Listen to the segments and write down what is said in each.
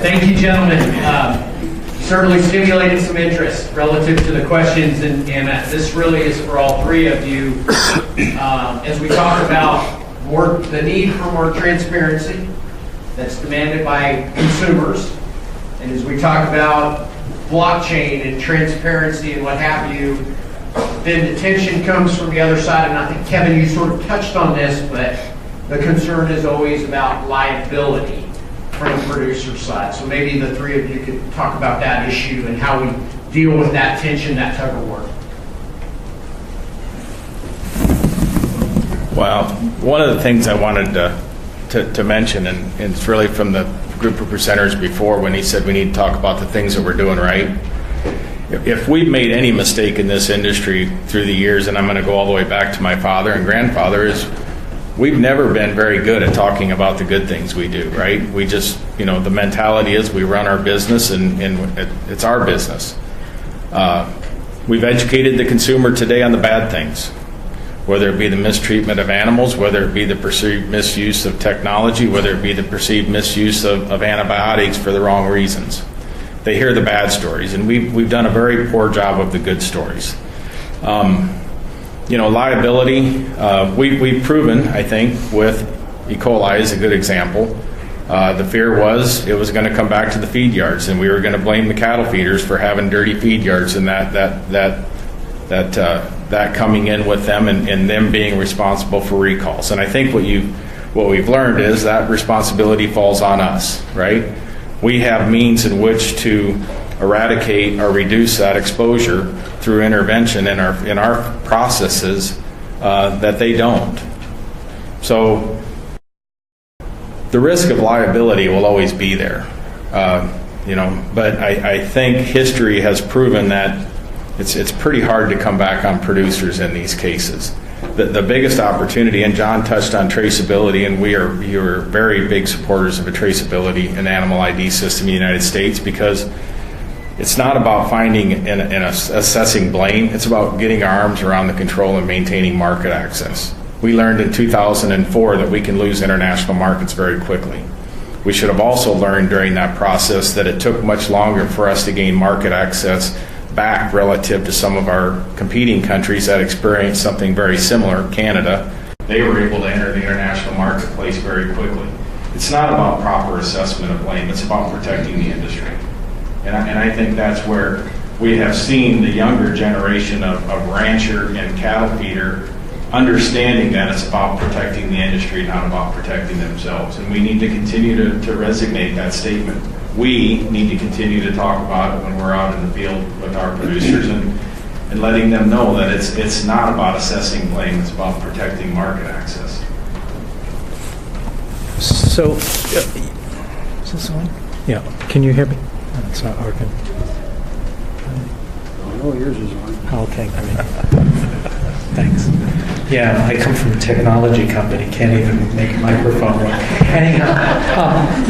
thank you, gentlemen. Certainly stimulated some interest relative to the questions, and this really is for all three of you. As we talk about the need for more transparency that's demanded by consumers, and as we talk about blockchain and transparency and what have you, then the tension comes from the other side, and I think, Kevin, you sort of touched on this, but the concern is always about liability from the producer side. So maybe the three of you could talk about that issue and how we deal with that tension, that tug of war. Well, one of the things I wanted to mention, and it's really from the group of presenters before when he said we need to talk about the things that we're doing right. If we've made any mistake in this industry through the years, and I'm going to go all the way back to my father and grandfather, is we've never been very good at talking about the good things we do, right? We just, the mentality is we run our business and it's our business. We've educated the consumer today on the bad things, whether it be the mistreatment of animals, whether it be the perceived misuse of technology, whether it be the perceived misuse of antibiotics for the wrong reasons. They hear the bad stories, and we've done a very poor job of the good stories. Liability, we've proven, I think, with E. coli is a good example. The fear was it was going to come back to the feed yards, and we were going to blame the cattle feeders for having dirty feed yards, and that coming in with them and them being responsible for recalls. And I think what we've learned is that responsibility falls on us, right? We have means in which to eradicate or reduce that exposure through intervention in our processes that they don't. So the risk of liability will always be there, but I think history has proven that it's pretty hard to come back on producers in these cases. The biggest opportunity, and John touched on traceability, and we are very big supporters of a traceability and animal ID system in the United States, because it's not about finding and assessing blame. It's about getting our arms around the control and maintaining market access. We learned in 2004 that we can lose international markets very quickly. We should have also learned during that process that it took much longer for us to gain market access back relative to some of our competing countries that experienced something very similar. Canada, they were able to enter the international marketplace very quickly. It's not about proper assessment of blame. It's about protecting the industry. And I think that's where we have seen the younger generation of rancher and cattle feeder understanding that it's about protecting the industry, not about protecting themselves. And we need to continue to resonate that statement. We need to continue to talk about it when we're out in the field with our producers and letting them know that it's not about assessing blame, it's about protecting market access. So, is this on? Yeah. Can you hear me? No, it's not working. Oh, yours is on. Okay, great. Thanks. Yeah, I come from a technology company, can't even make a microphone work. Anyhow,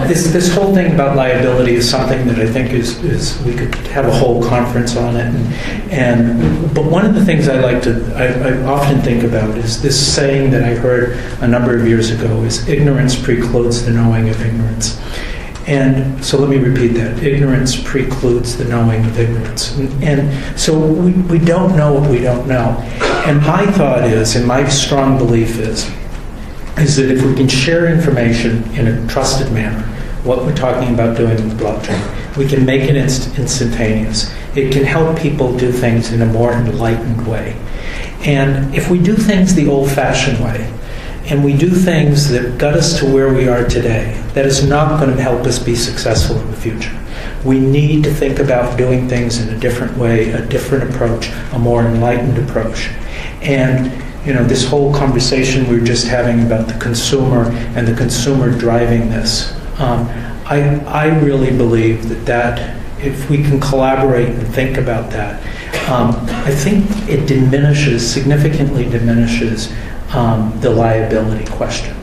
this whole thing about liability is something that I think is we could have a whole conference on it. But one of the things I often think about is this saying that I heard a number of years ago is ignorance precludes the knowing of ignorance. And so let me repeat that. Ignorance precludes the knowing of ignorance. And so we don't know what we don't know. And my thought is, and my strong belief is that if we can share information in a trusted manner, what we're talking about doing with blockchain, we can make it instantaneous. It can help people do things in a more enlightened way. And if we do things the old-fashioned way, and we do things that got us to where we are today, that is not going to help us be successful in the future. We need to think about doing things in a different way, a different approach, a more enlightened approach. And this whole conversation we were just having about the consumer and the consumer driving this, I really believe that if we can collaborate and think about that, I think it significantly diminishes the liability question.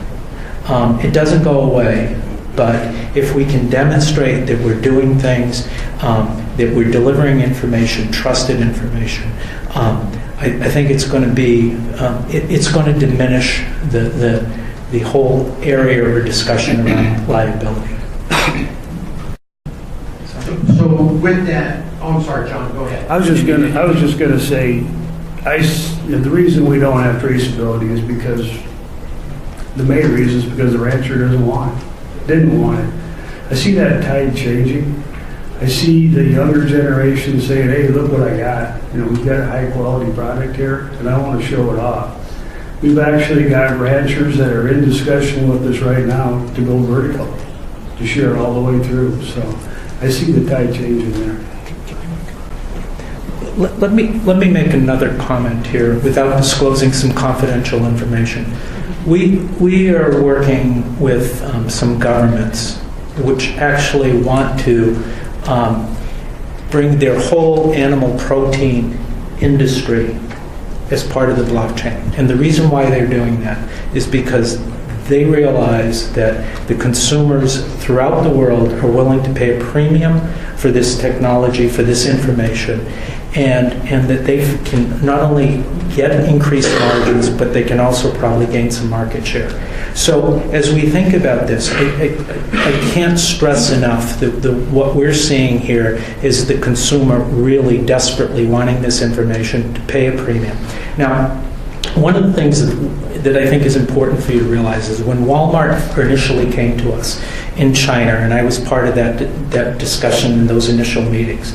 It doesn't go away, but if we can demonstrate that we're doing things, that we're delivering information, trusted information, I think it's going to be, it's going to diminish the whole area or discussion around liability. with that, oh, I'm sorry, John, go ahead. I was just gonna say, the reason we don't have traceability is because, the main reason is because the rancher didn't want it. I see that tide changing. I see the younger generation saying, hey, look what I got. We've got a high quality product here and I want to show it off. We've actually got ranchers that are in discussion with us right now to go vertical, to share all the way through. So I see the tide changing there. Let me make another comment here without disclosing some confidential information. We are working with some governments which actually want to bring their whole animal protein industry as part of the blockchain. And the reason why they're doing that is because they realize that the consumers throughout the world are willing to pay a premium for this technology, for this information, and that they can not only get increased margins, but they can also probably gain some market share. So as we think about this, I can't stress enough that what we're seeing here is the consumer really desperately wanting this information to pay a premium. Now, one of the things that I think is important for you to realize is when Walmart initially came to us in China, and I was part of that discussion in those initial meetings,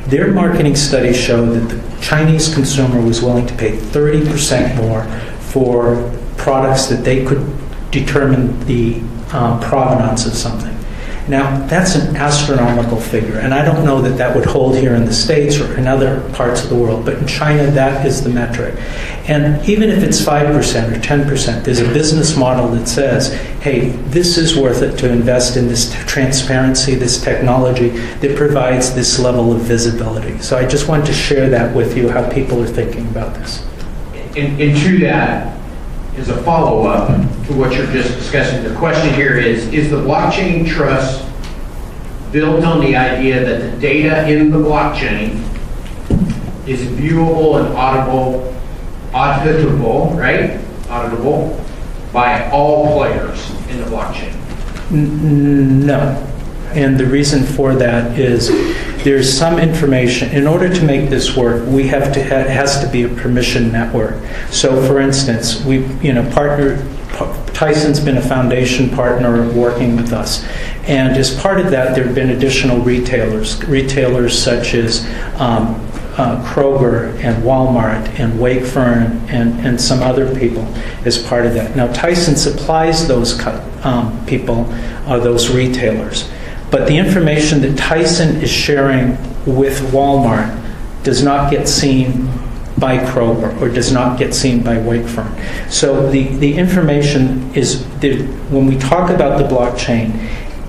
their marketing studies showed that the Chinese consumer was willing to pay 30% more for products that they could determine the provenance of something. Now, that's an astronomical figure, and I don't know that that would hold here in the States or in other parts of the world, but in China, that is the metric. And even if it's 5% or 10%, there's a business model that says, hey, this is worth it to invest in this transparency, this technology that provides this level of visibility. So I just wanted to share that with you, how people are thinking about this. And to that, as a follow-up to what you're just discussing, the question here is the blockchain trust built on the idea that the data in the blockchain is viewable and auditable, right? Auditable by all players in the blockchain? No. And the reason for that is there's some information. In order to make this work, we have to it has to be a permission network. So, for instance, we Tyson's been a foundation partner working with us, and as part of that, there have been additional retailers such as Kroger and Walmart and Wakefern and some other people as part of that. Now, Tyson supplies those people, those retailers. But the information that Tyson is sharing with Walmart does not get seen by Kroger or does not get seen by Wakefern. So the information is, when we talk about the blockchain,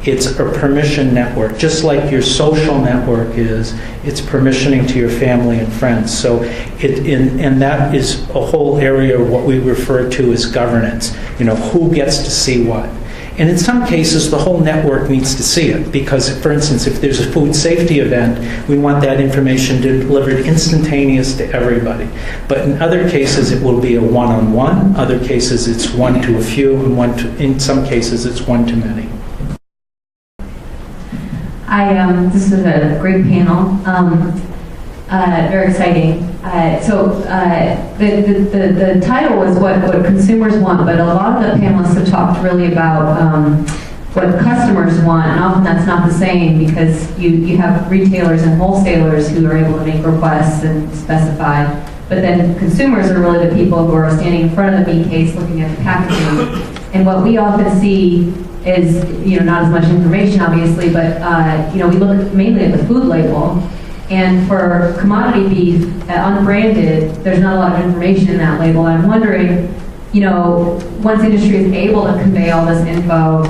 it's a permission network. Just like your social network is, it's permissioning to your family and friends. So and that is a whole area of what we refer to as governance. Who gets to see what. And in some cases, the whole network needs to see it because, for instance, if there's a food safety event, we want that information delivered instantaneous to everybody. But in other cases, it will be a one-on-one. Other cases, it's one to a few, and in some cases, it's one to many. This is a great panel. Very exciting. The title was what consumers want, but a lot of the panelists have talked really about what customers want, and often that's not the same because you have retailers and wholesalers who are able to make requests and specify, but then consumers are really the people who are standing in front of the meat case looking at the packaging. And what we often see is, not as much information obviously, but we look mainly at the food label. And for commodity beef, unbranded, there's not a lot of information in that label. I'm wondering, once industry is able to convey all this info,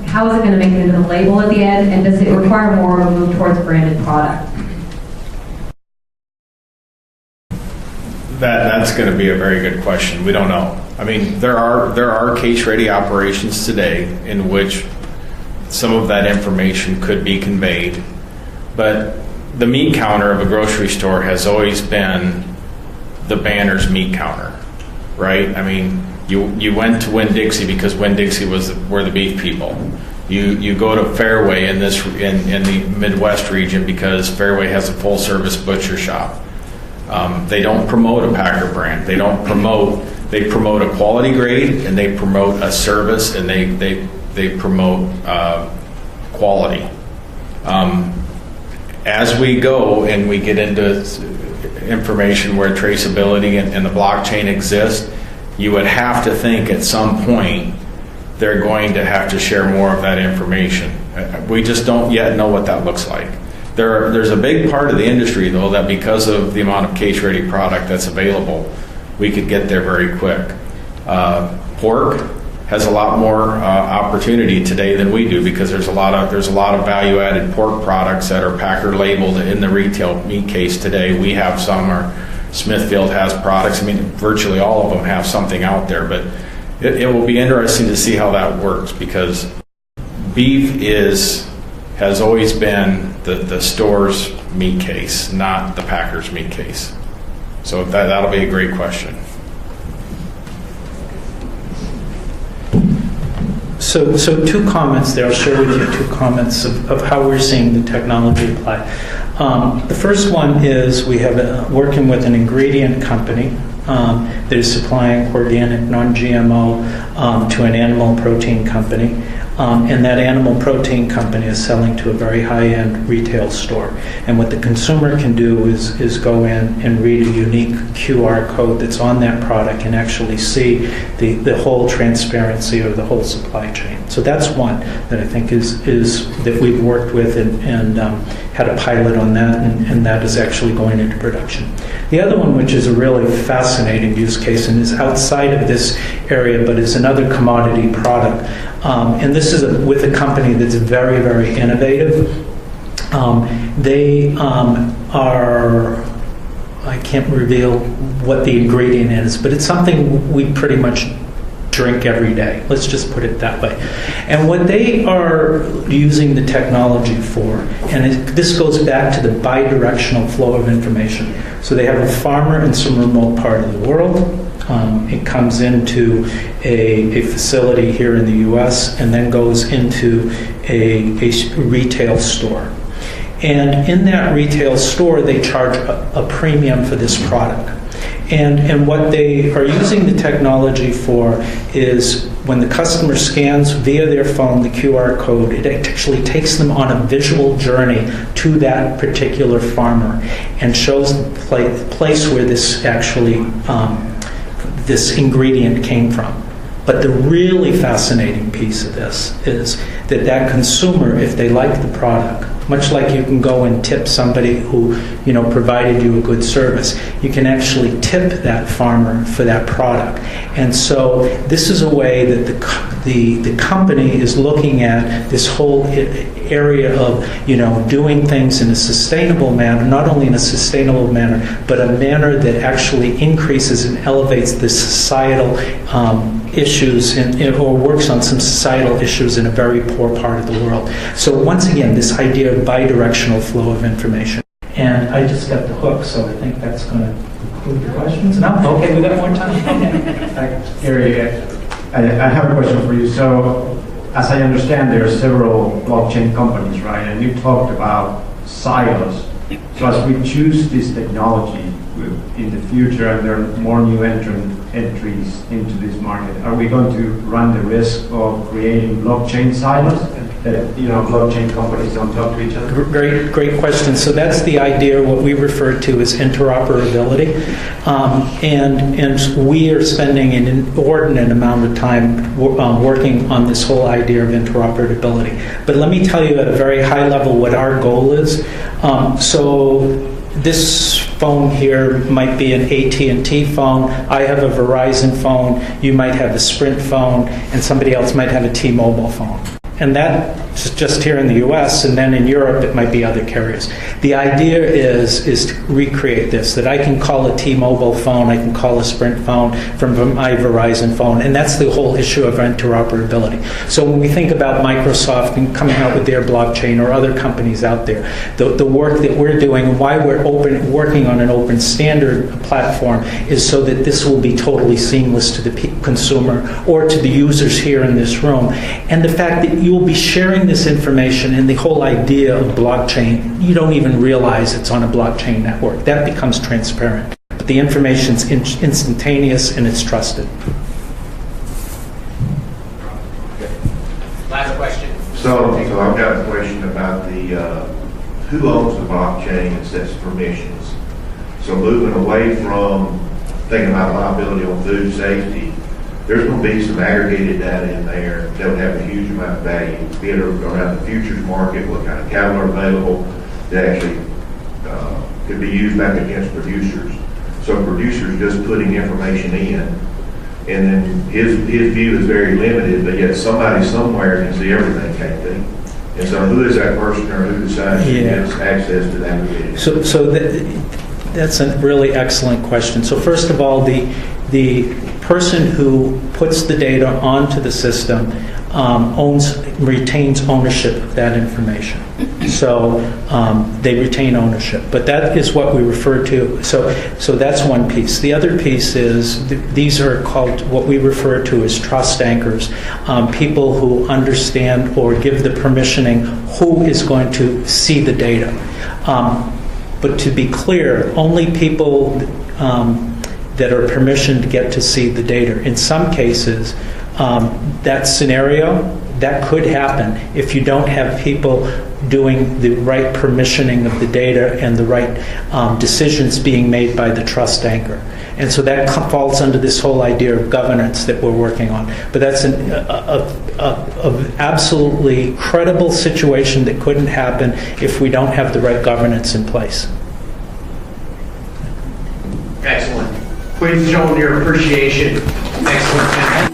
how is it going to make it into the label at the end? And does it require more of a move towards branded product? That's going to be a very good question. We don't know. I mean, there are case-ready operations today in which some of that information could be conveyed, but the meat counter of a grocery store has always been the banner's meat counter, right? I mean, you went to Winn-Dixie because Winn-Dixie were the beef people. You go to Fairway in the Midwest region because Fairway has a full service butcher shop. They don't promote a Packer brand. They promote a quality grade, and they promote a service, and they promote quality. As we go and we get into information where traceability and the blockchain exists, you would have to think at some point they're going to have to share more of that information. We just don't yet know what that looks like. There's a big part of the industry, though, that because of the amount of case-ready product that's available, we could get there very quick. Pork has a lot more opportunity today than we do because there's a lot of value-added pork products that are Packer labeled in the retail meat case today. We have some, or Smithfield has products. I mean, virtually all of them have something out there, but it will be interesting to see how that works because beef has always been the store's meat case, not the Packer's meat case. So that'll be a great question. So two comments there. I'll share with you two comments of how we're seeing the technology apply. The first one is we have working with an ingredient company that is supplying organic, non-GMO to an animal protein company. And that animal protein company is selling to a very high-end retail store. And what the consumer can do is go in and read a unique QR code that's on that product and actually see the whole transparency of the whole supply chain. So that's one that I think is that we've worked with and had a pilot on that, and that is actually going into production. The other one, which is a really fascinating use case and is outside of this area, but is another commodity product. And this is with a company that's very, very innovative. They are, I can't reveal what the ingredient is, but it's something we pretty much drink every day. Let's just put it that way. And what they are using the technology for, and this goes back to the bidirectional flow of information. So they have a farmer in some remote part of the world. It comes into a facility here in the U.S. and then goes into a retail store. And in that retail store, they charge a premium for this product. And what they are using the technology for is when the customer scans via their phone the QR code, it actually takes them on a visual journey to that particular farmer and shows the place where this actually this ingredient came from. But the really fascinating piece of this is that consumer, if they like the product, much like you can go and tip somebody who, provided you a good service, you can actually tip that farmer for that product. And so this is a way that the company is looking at this whole area of, doing things in a sustainable manner, not only in a sustainable manner, but a manner that actually increases and elevates the societal issues or works on some societal issues in a very poor part of the world. So once again, this idea of bidirectional flow of information. And I just got the hook, so I think that's going to conclude the questions. No? Okay, we got more time. Okay. Gary, I have a question for you. So, as I understand, there are several blockchain companies, right? And you talked about silos. So as we choose this technology in the future and there are more new entries into this market, are we going to run the risk of creating blockchain silos that, blockchain companies don't talk to each other? Great question. So that's the idea, what we refer to as interoperability. And we are spending an inordinate amount of time working on this whole idea of interoperability. But let me tell you at a very high level what our goal is. So this phone here might be an AT&T phone. I have a Verizon phone. You might have a Sprint phone, and somebody else might have a T-Mobile phone. And that's just here in the U.S., and then in Europe it might be other carriers. The idea is to recreate this, that I can call a T-Mobile phone, I can call a Sprint phone from my Verizon phone, and that's the whole issue of interoperability. So when we think about Microsoft and coming out with their blockchain or other companies out there, the work that we're doing and why we're working on an open standard platform is so that this will be totally seamless to the consumer or to the users here in this room. And the fact that you will be sharing this information, and the whole idea of blockchain, you don't even realize it's on a blockchain network. That becomes transparent. But the information's instantaneous and it's trusted. Last question. So I've got a question about the, who owns the blockchain and sets permissions? So moving away from thinking about liability on food safety, there's going to be some aggregated data in there that would have a huge amount of value, be it around the futures market, what kind of cattle are available, that actually could be used back against producers. So producers just putting information in, and then his view is very limited, but yet somebody somewhere can see everything, can't they? And so who is that person, or who decides who gets access to that aggregated? So that's a really excellent question. So first of all, the person who puts the data onto the system retains ownership of that information. So they retain ownership. But that is what we refer to. So that's one piece. The other piece is these are called what we refer to as trust anchors, people who understand or give the permissioning who is going to see the data. But to be clear, only people that are permissioned get to see the data. In some cases, that scenario, that could happen if you don't have people doing the right permissioning of the data and the right decisions being made by the trust anchor. And so that falls under this whole idea of governance that we're working on. But that's an absolutely credible situation that couldn't happen if we don't have the right governance in place. Excellent. Please show your appreciation. Excellent.